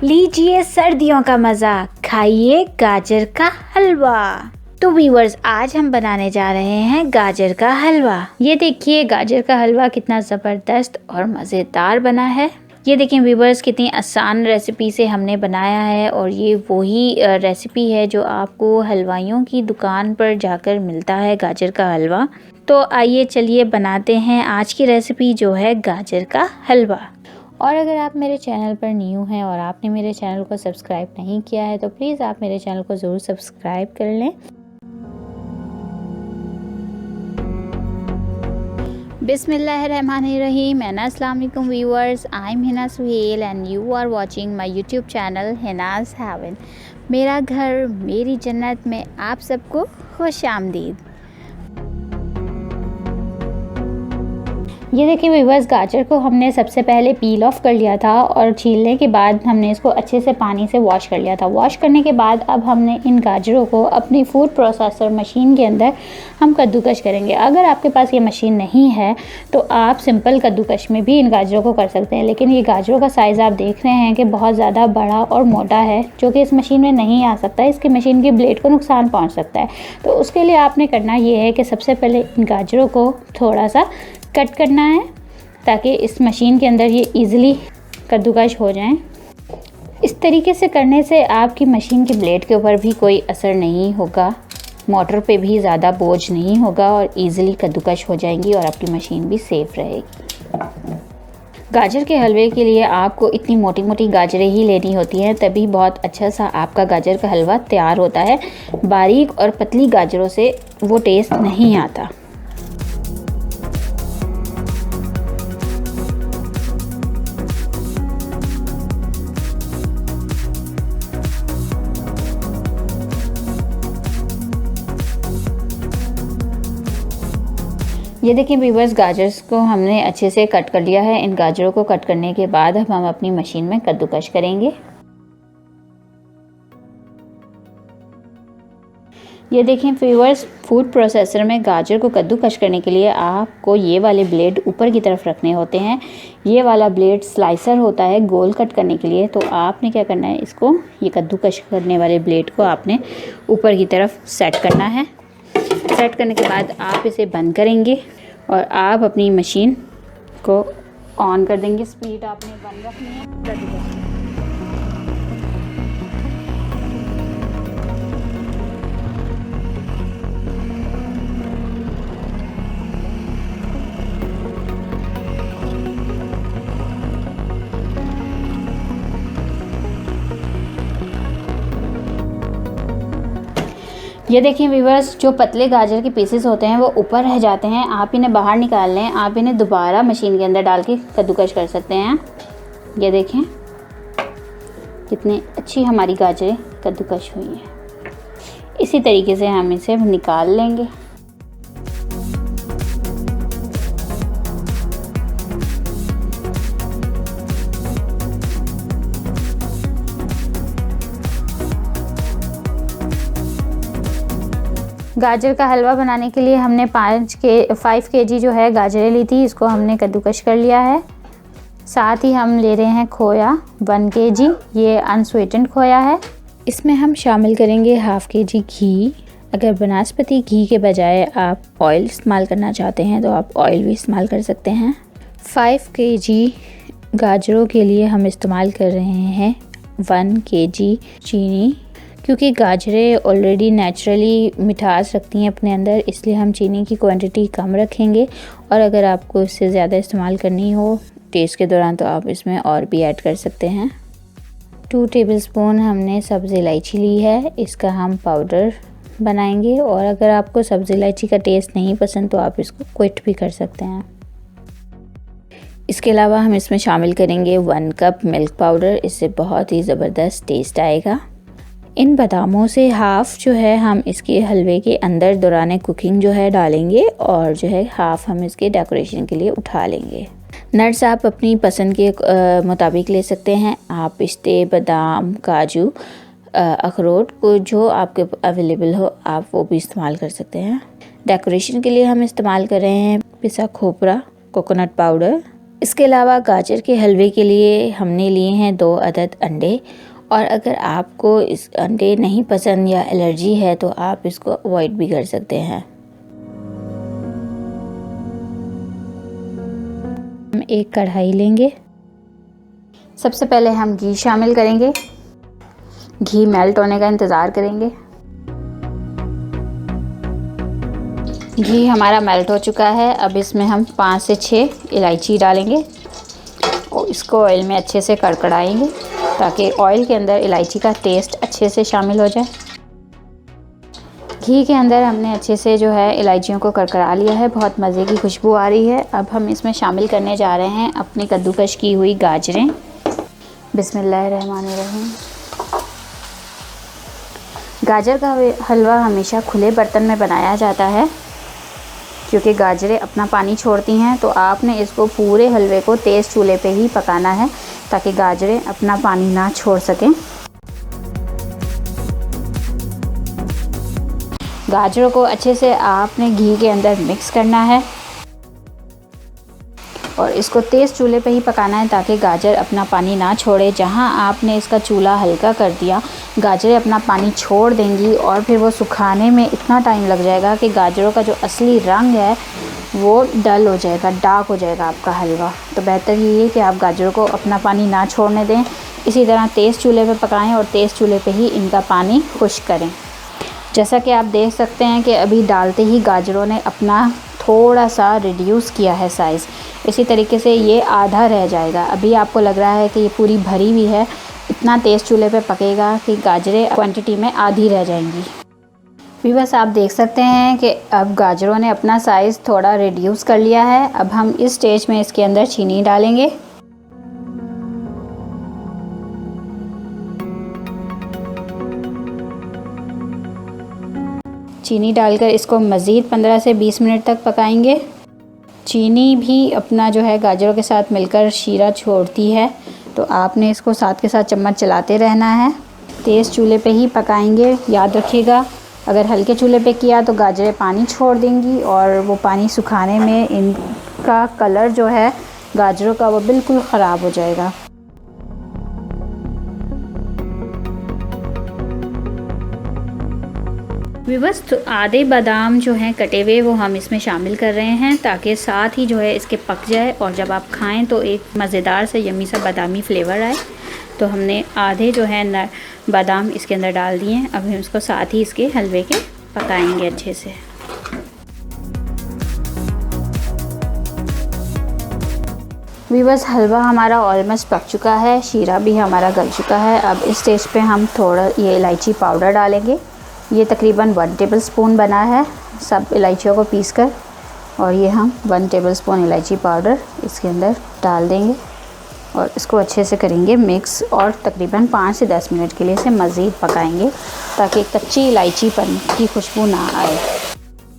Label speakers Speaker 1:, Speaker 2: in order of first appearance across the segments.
Speaker 1: लीजिए सर्दियों का मज़ा, खाइए गाजर का हलवा। तो व्यूअर्स, आज हम बनाने जा रहे हैं गाजर का हलवा। ये देखिए गाजर का हलवा कितना ज़बरदस्त और मज़ेदार बना है। ये देखिए व्यूअर्स, कितनी आसान रेसिपी से हमने बनाया है और ये वही रेसिपी है जो आपको हलवाइयों की दुकान पर जाकर मिलता है, गाजर का हलवा। तो आइए चलिए बनाते हैं आज की रेसिपी जो है गाजर का हलवा। और अगर आप मेरे चैनल पर न्यू हैं और आपने मेरे चैनल को सब्सक्राइब नहीं किया है तो प्लीज़ आप मेरे चैनल को ज़रूर सब्सक्राइब कर लें। बिस्मिल्लाहिर्रहमानिर्रहीम एंड अस्सलाम वालेकुम viewers, I am Hina Suhail and you are watching my YouTube channel Hina's haven. मेरा घर मेरी जन्नत में आप सबको खुश आमदीद। ये देखिए व्यूअर्स, गाजर को हमने सबसे पहले पील ऑफ कर लिया था और छीलने के बाद हमने इसको अच्छे से पानी से वॉश कर लिया था। वॉश करने के बाद अब हमने इन गाजरों को अपनी फूड प्रोसेसर मशीन के अंदर हम कद्दूकश करेंगे। अगर आपके पास ये मशीन नहीं है तो आप सिंपल कद्दूकश में भी इन गाजरों को कर सकते हैं, लेकिन ये गाजरों का साइज़ आप देख रहे हैं कि बहुत ज़्यादा बड़ा और मोटा है, जो कि इस मशीन में नहीं आ सकता है। इसकी मशीन की ब्लेड को नुकसान पहुँच सकता है। तो उसके लिए आपने करना ये है कि सबसे पहले इन गाजरों को थोड़ा सा कट करना है ताकि इस मशीन के अंदर ये इजीली कद्दूकश हो जाएं। इस तरीके से करने से आपकी मशीन की ब्लेड के ऊपर भी कोई असर नहीं होगा, मोटर पे भी ज़्यादा बोझ नहीं होगा और इजीली कद्दूकश हो जाएंगी और आपकी मशीन भी सेफ़ रहेगी। गाजर के हलवे के लिए आपको इतनी मोटी मोटी गाजरें ही लेनी होती हैं, तभी बहुत अच्छा सा आपका गाजर का हलवा तैयार होता है। बारीक और पतली गाजरों से वो टेस्ट नहीं आता। ये देखिए व्यूअर्स, गाजर्स को हमने अच्छे से कट कर लिया है। इन गाजरों को कट करने के बाद अब हम अपनी मशीन में कद्दूकश करेंगे। ये देखें व्यूअर्स, फूड प्रोसेसर में गाजर को कद्दूकश करने के लिए आपको ये वाले ब्लेड ऊपर की तरफ रखने होते हैं। ये वाला ब्लेड स्लाइसर होता है गोल कट करने के लिए। तो आपने क्या करना है, इसको ये कद्दूकश करने वाले ब्लेड को आपने ऊपर की तरफ सेट करना है। सेट करने के बाद आप इसे बंद करेंगे और आप अपनी मशीन को ऑन कर देंगे। स्पीड आपने बंद रखनी है। ये देखिए व्यूअर्स, जो पतले गाजर के पीसेस होते हैं वो ऊपर रह जाते हैं, आप इन्हें बाहर निकाल लें। आप इन्हें दोबारा मशीन के अंदर डाल के कद्दूकश कर सकते हैं। ये देखें कितनी अच्छी हमारी गाजरें कद्दूकश हुई हैं। इसी तरीके से हम इसे निकाल लेंगे। गाजर का हलवा बनाने के लिए हमने 5 kg जो है गाजरें ली थी, इसको हमने कद्दूकश कर लिया है। साथ ही हम ले रहे हैं खोया 1 kg, ये अनस्वीटेंड खोया है। इसमें हम शामिल करेंगे ½ kg घी। अगर बनास्पति घी के बजाय आप ऑयल इस्तेमाल करना चाहते हैं तो आप ऑयल भी इस्तेमाल कर सकते हैं। 5 kg गाजरों के लिए हम इस्तेमाल कर रहे हैं 1 kg चीनी, क्योंकि गाजरें ऑलरेडी नेचुरली मिठास रखती हैं अपने अंदर, इसलिए हम चीनी की क्वांटिटी कम रखेंगे। और अगर आपको इससे ज़्यादा इस्तेमाल करनी हो टेस्ट के दौरान तो आप इसमें और भी ऐड कर सकते हैं। 2 टेबलस्पून हमने सब्ज़ इलायची ली है, इसका हम पाउडर बनाएंगे। और अगर आपको सब्ज़ इलायची का टेस्ट नहीं पसंद तो आप इसको क्विट भी कर सकते हैं। इसके अलावा हम इसमें शामिल करेंगे 1 कप मिल्क पाउडर, इससे बहुत ही ज़बरदस्त टेस्ट आएगा। इन बादामों से हाफ़ जो है हम इसके हलवे के अंदर दौरान कुकिंग जो है डालेंगे और जो है हाफ़ हम इसके डेकोरेशन के लिए उठा लेंगे। नट्स आप अपनी पसंद के मुताबिक ले सकते हैं। आप पिस्ते, बादाम, काजू, अखरोट को जो आपके अवेलेबल हो आप वो भी इस्तेमाल कर सकते हैं। डेकोरेशन के लिए हम इस्तेमाल कर रहे हैं पिसा खोपरा, कोकोनट पाउडर, इसके अलावा गाजर के हलवे के लिए हमने लिए हैं 2 अदद अंडे, और अगर आपको इस अंडे नहीं पसंद या एलर्जी है तो आप इसको अवॉइड भी कर सकते हैं। हम एक कढ़ाई लेंगे। सबसे पहले हम घी शामिल करेंगे। घी मेल्ट होने का इंतज़ार करेंगे। घी हमारा मेल्ट हो चुका है। अब इसमें हम 5 से 6 इलायची डालेंगे और इसको ऑयल में अच्छे से कड़कड़ाएंगे ताकि ऑयल के अंदर इलायची का टेस्ट अच्छे से शामिल हो जाए। घी के अंदर हमने अच्छे से जो है इलायचियों को कड़कड़ा लिया है। बहुत मज़े की खुशबू आ रही है। अब हम इसमें शामिल करने जा रहे हैं अपनी कद्दूकश की हुई गाजरें। बिस्मिल्लाहिर्रहमानिर्रहीम। गाजर का हलवा हमेशा खुले बर्तन में बनाया जाता है क्योंकि गाजरें अपना पानी छोड़ती हैं, तो आपने इसको पूरे हलवे को तेज़ चूल्हे पे ही पकाना है ताकि गाजरें अपना पानी ना छोड़ सकें। गाजरों को अच्छे से आपने घी के अंदर मिक्स करना है और इसको तेज़ चूल्हे पे ही पकाना है ताकि गाजर अपना पानी ना छोड़े। जहाँ आपने इसका चूल्हा हल्का कर दिया, गाजरें अपना पानी छोड़ देंगी और फिर वो सुखाने में इतना टाइम लग जाएगा कि गाजरों का जो असली रंग है वो डल हो जाएगा, डार्क हो जाएगा आपका हलवा। तो बेहतर ये है कि आप गाजरों को अपना पानी ना छोड़ने दें। इसी तरह तेज़ चूल्हे पे पकाएं और तेज़ चूल्हे पे ही इनका पानी खुश्क करें। जैसा कि आप देख सकते हैं कि अभी डालते ही गाजरों ने अपना थोड़ा सा रिड्यूस किया है साइज़। इसी तरीके से ये आधा रह जाएगा। अभी आपको लग रहा है कि ये पूरी भरी हुई है। इतना तेज़ चूल्हे पे पकेगा कि गाजरें क्वांटिटी में आधी रह जाएंगी। भी बस आप देख सकते हैं कि अब गाजरों ने अपना साइज़ थोड़ा रिड्यूस कर लिया है। अब हम इस स्टेज में इसके अंदर चीनी डालेंगे। चीनी डालकर इसको मज़ीद 15 से 20 मिनट तक पकाएंगे। चीनी भी अपना जो है गाजरों के साथ मिलकर शीरा छोड़ती है, तो आपने इसको साथ के साथ चम्मच चलाते रहना है। तेज़ चूल्हे पे ही पकाएंगे। याद रखिएगा, अगर हल्के चूल्हे पे किया तो गाजरें पानी छोड़ देंगी और वो पानी सुखाने में इनका कलर जो है गाजरों का वो बिल्कुल ख़राब हो जाएगा। बस तो आधे बादाम जो हैं कटे हुए वो हम इसमें शामिल कर रहे हैं ताकि साथ ही जो है इसके पक जाए और जब आप खाएं तो एक मज़ेदार से यम्मी सा बादामी फ्लेवर आए। तो हमने आधे जो है बादाम इसके अंदर डाल दिए हैं। अब हम इसको साथ ही इसके हलवे के पकाएंगे अच्छे से। बस हलवा हमारा ऑलमोस्ट पक चुका है, शीरा भी हमारा गल चुका है। अब इस स्टेज पे हम थोड़ा ये इलायची पाउडर डालेंगे। ये तकरीबन 1 टेबलस्पून बना है सब इलायचियों को पीसकर, और ये हम 1 टेबलस्पून इलायची पाउडर इसके अंदर डाल देंगे और इसको अच्छे से करेंगे मिक्स और तकरीबन 5 से 10 मिनट के लिए इसे मज़ीद पकाएंगे ताकि कच्ची इलायचीपन की खुशबू ना आए।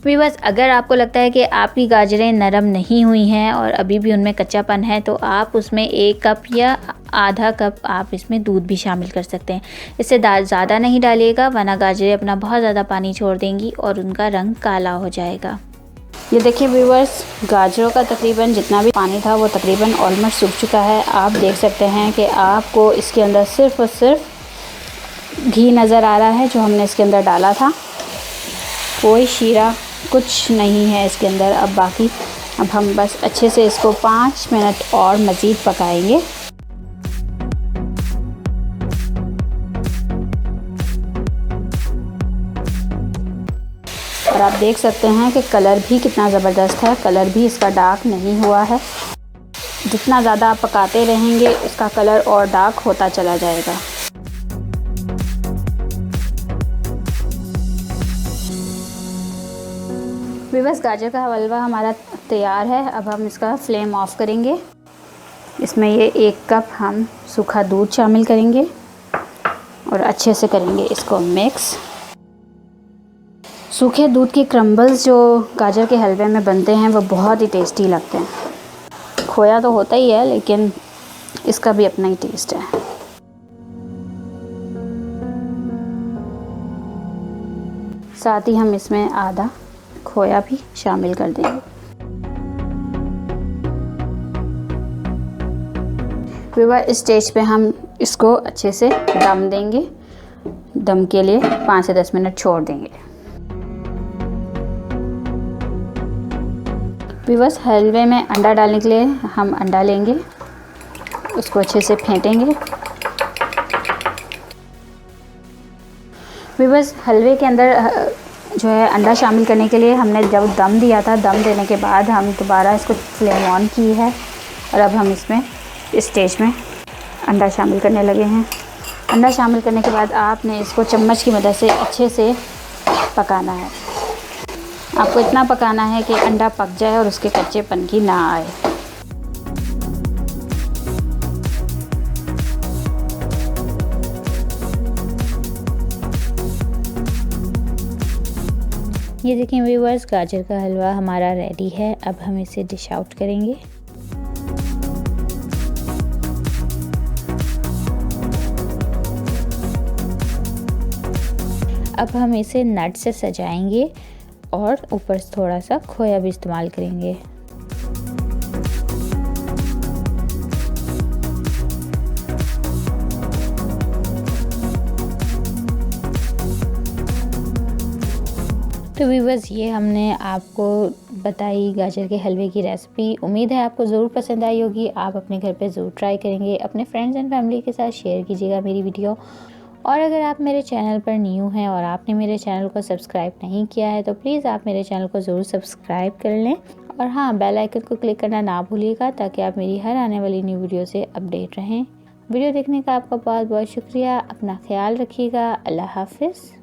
Speaker 1: बस अगर आपको लगता है कि आपकी गाजरें नरम नहीं हुई हैं और अभी भी उनमें कच्चापन है तो आप उसमें 1 कप या आधा कप आप इसमें दूध भी शामिल कर सकते हैं। इससे ज़्यादा नहीं डालिएगा वरना गाजरें अपना बहुत ज़्यादा पानी छोड़ देंगी और उनका रंग काला हो जाएगा। ये देखिए व्यूअर्स, गाजरों का तकरीबन जितना भी पानी था वो तकरीबन ऑलमोस्ट सूख चुका है। आप देख सकते हैं कि आपको इसके अंदर सिर्फ़ और सिर्फ घी नज़र आ रहा है जो हमने इसके अंदर डाला था। कोई शीरा कुछ नहीं है इसके अंदर। अब हम बस अच्छे से इसको 5 मिनट और मज़ीद पकाएंगे। और आप देख सकते हैं कि कलर भी कितना ज़बरदस्त है। कलर भी इसका डार्क नहीं हुआ है। जितना ज़्यादा आप पकाते रहेंगे इसका कलर और डार्क होता चला जाएगा। बस गाजर का हलवा हमारा तैयार है। अब हम इसका फ्लेम ऑफ करेंगे। इसमें ये 1 कप हम सूखा दूध शामिल करेंगे और अच्छे से करेंगे इसको मिक्स। सूखे दूध के क्रम्बल्स जो गाजर के हलवे में बनते हैं वो बहुत ही टेस्टी लगते हैं। खोया तो होता ही है लेकिन इसका भी अपना ही टेस्ट है। साथ ही हम इसमें आधा खोया भी शामिल कर देंगे। व्यूअर इस स्टेज पे हम इसको अच्छे से दम देंगे। दम के लिए 5 से 10 मिनट छोड़ देंगे। व्यूअर्स हलवे में अंडा डालने के लिए हम अंडा लेंगे, उसको अच्छे से फेंटेंगे। व्यूअर्स हलवे के अंदर जो है अंडा शामिल करने के लिए हमने जब दम दिया था, दम देने के बाद हम दोबारा इसको फ्लेम ऑन की है और अब हम इसमें इस स्टेज में अंडा शामिल करने लगे हैं। अंडा शामिल करने के बाद आपने इसको चम्मच की मदद से अच्छे से पकाना है। आपको इतना पकाना है कि अंडा पक जाए और उसके कच्चेपन की ना आए। ये देखें व्यूअर्स, गाजर का हलवा हमारा रेडी है। अब हम इसे डिश आउट करेंगे। अब हम इसे नट से सजाएंगे और ऊपर से थोड़ा सा खोया भी इस्तेमाल करेंगे। तो व्यूअर्स ये हमने आपको बताई गाजर के हलवे की रेसिपी। उम्मीद है आपको ज़रूर पसंद आई होगी। आप अपने घर पे ज़रूर ट्राई करेंगे। अपने फ्रेंड्स एंड फैमिली के साथ शेयर कीजिएगा मेरी वीडियो। और अगर आप मेरे चैनल पर न्यू हैं और आपने मेरे चैनल को सब्सक्राइब नहीं किया है तो प्लीज़ आप मेरे चैनल को ज़रूर सब्सक्राइब कर लें। और हाँ, बेल आइकन को क्लिक करना ना भूलिएगा ताकि आप मेरी हर आने वाली न्यू वीडियो से अपडेट रहें। वीडियो देखने का आपका बहुत बहुत शुक्रिया। अपना ख्याल रखिएगा। अल्लाह हाफिज़।